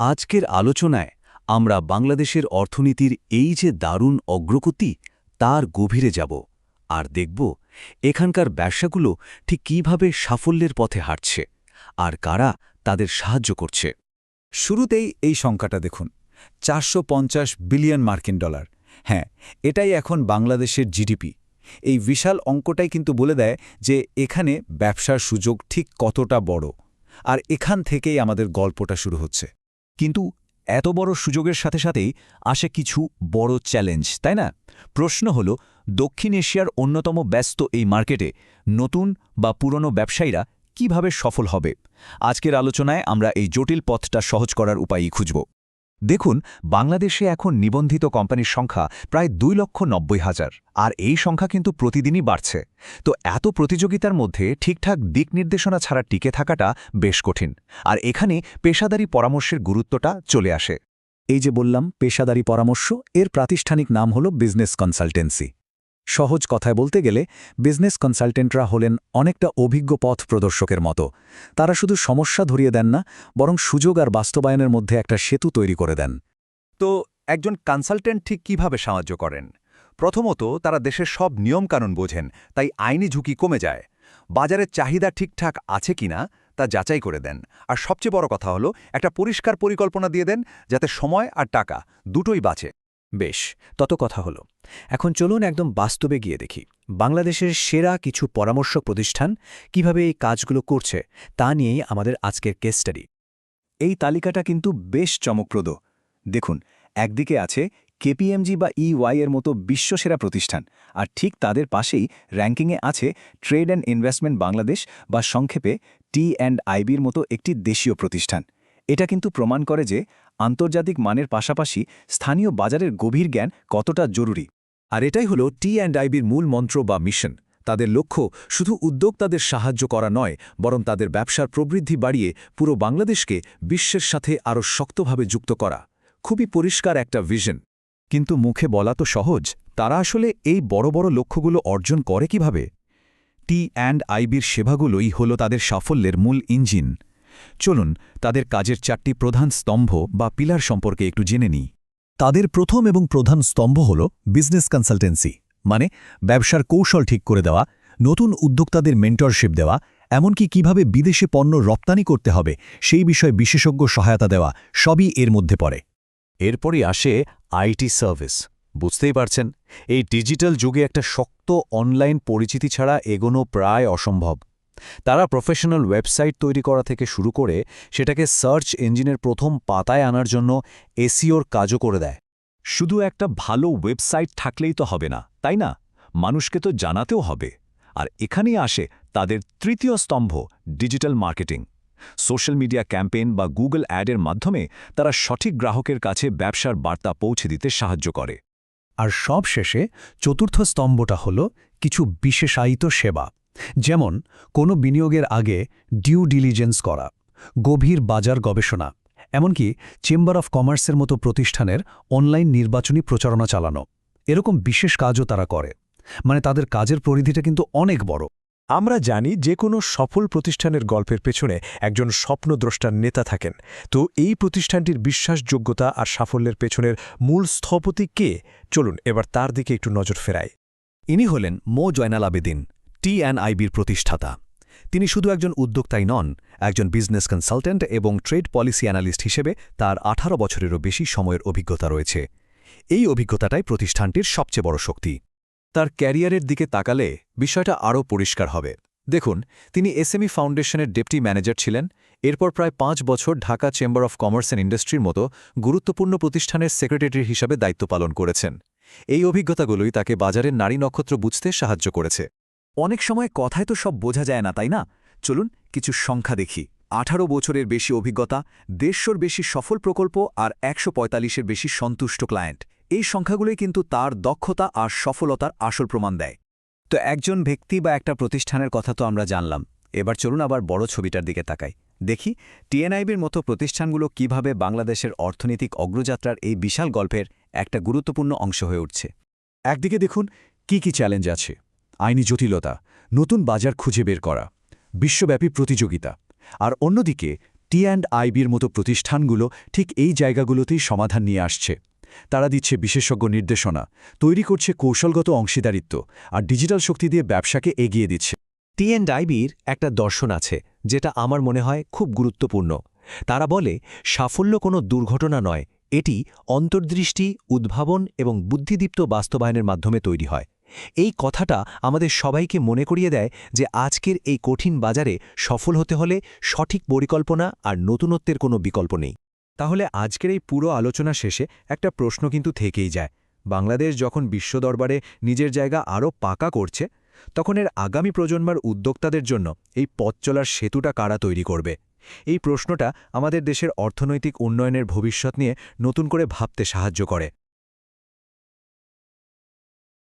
আজকের আলোচনায় আমরা বাংলাদেশের অর্থনীতির এই যে দারুণ অগ্রগতি তার গভীরে যাব আর দেখব এখানকার ব্যবসাগুলো ঠিক কিভাবে সাফল্যের পথে হাঁটছে আর কারা তাদের সাহায্য করছে। শুরুতেই এই সংখ্যাটা দেখুন, 450 বিলিয়ন মার্কিন ডলার। হ্যাঁ, এটাই এখন বাংলাদেশের জিডিপি। এই বিশাল অঙ্কটাই কিন্তু বলে দেয় যে এখানে ব্যবসার সুযোগ ঠিক কতটা বড়। আর এখান থেকেই আমাদের গল্পটা শুরু হচ্ছে। কিন্তু এত বড় সুযোগের সাথে সাথেই আসে কিছু বড় চ্যালেঞ্জ, তাই না? প্রশ্ন হল, দক্ষিণ এশিয়ার অন্যতম ব্যস্ত এই মার্কেটে নতুন বা পুরনো ব্যবসায়ীরা কিভাবে সফল হবে? আজকের আলোচনায় আমরা এই জটিল পথটা সহজ করার উপায়ই খুঁজব। দেখুন, বাংলাদেশে এখন নিবন্ধিত কোম্পানির সংখ্যা প্রায় 2,90,000, আর এই সংখ্যা কিন্তু প্রতিদিনই বাড়ছে। তো এত প্রতিযোগিতার মধ্যে ঠিকঠাক দিক নির্দেশনা ছাড়া টিকে থাকাটা বেশ কঠিন, আর এখানে পেশাদারি পরামর্শের গুরুত্বটা চলে আসে। এই যে বললাম পেশাদারি পরামর্শ, এর প্রাতিষ্ঠানিক নাম হল বিজনেস কনসালটেন্সি। সহজ কথায় বলতে গেলে বিজনেস কনসালটেন্টরা হলেন অনেকটা অভিজ্ঞ পথ প্রদর্শকের মতো। তারা শুধু সমস্যা ধরিয়ে দেন না, বরং সুযোগ আর বাস্তবায়নের মধ্যে একটা সেতু তৈরি করে দেন। তো একজন কনসালটেন্ট ঠিক কিভাবে সাহায্য করেন? প্রথমত, তারা দেশের সব নিয়মকানুন বোঝেন, তাই আইনি ঝুঁকি কমে যায়। বাজারের চাহিদা ঠিকঠাক আছে কিনা তা যাচাই করে দেন। আর সবচেয়ে বড় কথা হলো, একটা পরিষ্কার পরিকল্পনা দিয়ে দেন, যাতে সময় আর টাকা দুটোই বাঁচে। বেশ, তত কথা হলো। এখন চলুন একদম বাস্তবে গিয়ে দেখি বাংলাদেশের সেরা কিছু পরামর্শক প্রতিষ্ঠান কিভাবে এই কাজগুলো করছে তা নিয়েই আমাদের আজকের কেস স্টাডি। এই তালিকাটা কিন্তু বেশ চমকপ্রদ। দেখুন, একদিকে আছে কেপিএমজি বা EY এর মতো বিশ্বসেরা প্রতিষ্ঠান, আর ঠিক তাদের পাশেই র্যাঙ্কিংয়ে আছে ট্রেড অ্যান্ড ইনভেস্টমেন্ট বাংলাদেশ বা সংক্ষেপে T&IBর মতো একটি দেশীয় প্রতিষ্ঠান। এটা কিন্তু প্রমাণ করে যে আন্তর্জাতিক মানের পাশাপাশি স্থানীয় বাজারের গভীর জ্ঞান কতটা জরুরি। আর এটাই হলো T&IBর মূল মন্ত্র বা মিশন। তাদের লক্ষ্য শুধু উদ্যোক্তাদের সাহায্য করা নয়, বরং তাদের ব্যবসার প্রবৃদ্ধি বাড়িয়ে পুরো বাংলাদেশকে বিশ্বের সাথে আরও শক্তভাবে যুক্ত করা। খুবই পরিষ্কার একটা ভিশন। কিন্তু মুখে বলা তো সহজ, তারা আসলে এই বড় বড় লক্ষ্যগুলো অর্জন করে কিভাবে? T&IBর সেবাগুলোই হলো তাদের সাফল্যের মূল ইঞ্জিন। চলুন তাদের কাজের 4টি প্রধান স্তম্ভ বা পিলার সম্পর্কে একটু জেনে নিই। তাদের প্রথম এবং প্রধান স্তম্ভ হল বিজনেস কনসালটেন্সি, মানে ব্যবসার কৌশল ঠিক করে দেওয়া, নতুন উদ্যোক্তাদের মেন্টরশিপ দেওয়া, এমনকি কিভাবে বিদেশে পণ্য রপ্তানি করতে হবে সেই বিষয়ে বিশেষজ্ঞ সহায়তা দেওয়া, সবই এর মধ্যে পড়ে। এরপরই আসে আইটি সার্ভিস। বুঝতেই পারছেন, এই ডিজিটাল যুগে একটা শক্ত অনলাইন পরিচিতি ছাড়া এগোনো প্রায় অসম্ভব। তারা প্রফেশনাল ওয়েবসাইট তৈরি করা থেকে শুরু করে সেটাকে সার্চ ইঞ্জিনের প্রথম পাতায় আনার জন্য এসইওর কাজও করে দেয়। শুধু একটা ভালো ওয়েবসাইট থাকলেই তো হবে না, তাই না? মানুষকে তো জানাতেও হবে। আর এখানেই আসে তাদের তৃতীয় স্তম্ভ, digital marketing. Social media campaign বা গুগল অ্যাডের মাধ্যমে তারা সঠিক গ্রাহকের কাছে ব্যবসার বার্তা পৌঁছে দিতে সাহায্য করে। আর সব শেষে চতুর্থ স্তম্ভটা হল কিছু বিশেষায়িত সেবা, যেমন কোনো বিনিয়োগের আগে ডিউ ডিলিজেন্স করা, গভীর বাজার গবেষণা, এমনকি চেম্বার অফ কমার্সের মতো প্রতিষ্ঠানের অনলাইন নির্বাচনী প্রচারণা চালানো। এরকম বিশেষ কাজও তারা করে। মানে তাদের কাজের পরিধিটা কিন্তু অনেক বড়। আমরা জানি যে কোনো সফল প্রতিষ্ঠানের গল্পের পেছনে একজন স্বপ্নদ্রষ্টার নেতা থাকেন। তো এই প্রতিষ্ঠানটির বিশ্বাসযোগ্যতা আর সাফল্যের পেছনের মূল স্থপতি কে? চলুন এবার তার দিকে একটু নজর ফেরাই। ইনি হলেন মো জয়নাল আবেদিন, T&IBর প্রতিষ্ঠাতা। তিনি শুধু একজন উদ্যোক্তাই নন, একজন বিজনেস কনসালটেন্ট এবং ট্রেড পলিসি অ্যানালিস্ট হিসেবে তার 18 বছরেরও বেশি সময়ের অভিজ্ঞতা রয়েছে। এই অভিজ্ঞতাটাই প্রতিষ্ঠানটির সবচেয়ে বড় শক্তি। তার ক্যারিয়ারের দিকে তাকালে বিষয়টা আরও পরিষ্কার হবে। দেখুন, তিনি এসএমই ফাউন্ডেশনের ডেপুটি ম্যানেজার ছিলেন, এরপর প্রায় 5 বছর Dhaka chamber of commerce and ইন্ডাস্ট্রির মতো গুরুত্বপূর্ণ প্রতিষ্ঠানের সেক্রেটারি হিসাবে দায়িত্ব পালন করেছেন। এই অভিজ্ঞতাগুলোই তাকে বাজারের নারী নক্ষত্র বুঝতে সাহায্য করেছে। অনেক সময় কথায় তো সব বোঝা যায় না, তাই না? চলুন কিছু সংখ্যা দেখি। 18 বছরের বেশি অভিজ্ঞতা, 150-র বেশি সফল প্রকল্প আর 145-এর বেশি সন্তুষ্ট ক্লায়েন্ট। এই সংখ্যাগুলোই কিন্তু তার দক্ষতা আর সফলতার আসল প্রমাণ দেয়। তো একজন ব্যক্তি বা একটা প্রতিষ্ঠানের কথা তো আমরা জানলাম। এবার চলুন আবার বড় ছবিটার দিকে তাকাই। দেখি T&IBর মতো প্রতিষ্ঠানগুলো কিভাবে বাংলাদেশের অর্থনৈতিক অগ্রযাত্রার এই বিশাল গল্পের একটা গুরুত্বপূর্ণ অংশ হয়ে উঠছে। একদিকে দেখুন কি চ্যালেঞ্জ আছে: আইনি জটিলতা, নতুন বাজার খুঁজে বের করা, বিশ্বব্যাপী প্রতিযোগিতা। আর অন্যদিকে T&IBর মতো প্রতিষ্ঠানগুলো ঠিক এই জায়গাগুলোতেই সমাধান নিয়ে আসছে। তারা দিচ্ছে বিশেষজ্ঞ নির্দেশনা, তৈরি করছে কৌশলগত অংশীদারিত্ব আর ডিজিটাল শক্তি দিয়ে ব্যবসাকে এগিয়ে দিচ্ছে। T&IBর একটা দর্শন আছে যেটা আমার মনে হয় খুব গুরুত্বপূর্ণ। তারা বলে সাফল্য কোনো দুর্ঘটনা নয়, এটি অন্তর্দৃষ্টি, উদ্ভাবন এবং বুদ্ধিদীপ্ত বাস্তবায়নের মাধ্যমে তৈরি হয়। এই কথাটা আমাদের সবাইকে মনে করিয়ে দেয় যে আজকের এই কঠিন বাজারে সফল হতে হলে সঠিক পরিকল্পনা আর নতুনত্বের কোনো বিকল্প নেই। তাহলে আজকের এই পুরো আলোচনা শেষে একটা প্রশ্ন কিন্তু থেকেই যায়। বাংলাদেশ যখন বিশ্ব দরবারে নিজের জায়গা আরও পাকা করছে, তখন এর আগামী প্রজন্মের উদ্যোক্তাদের জন্য এই পথ চলার সেতুটা কারা তৈরি করবে? এই প্রশ্নটা আমাদের দেশের অর্থনৈতিক উন্নয়নের ভবিষ্যৎ নিয়ে নতুন করে ভাবতে সাহায্য করে।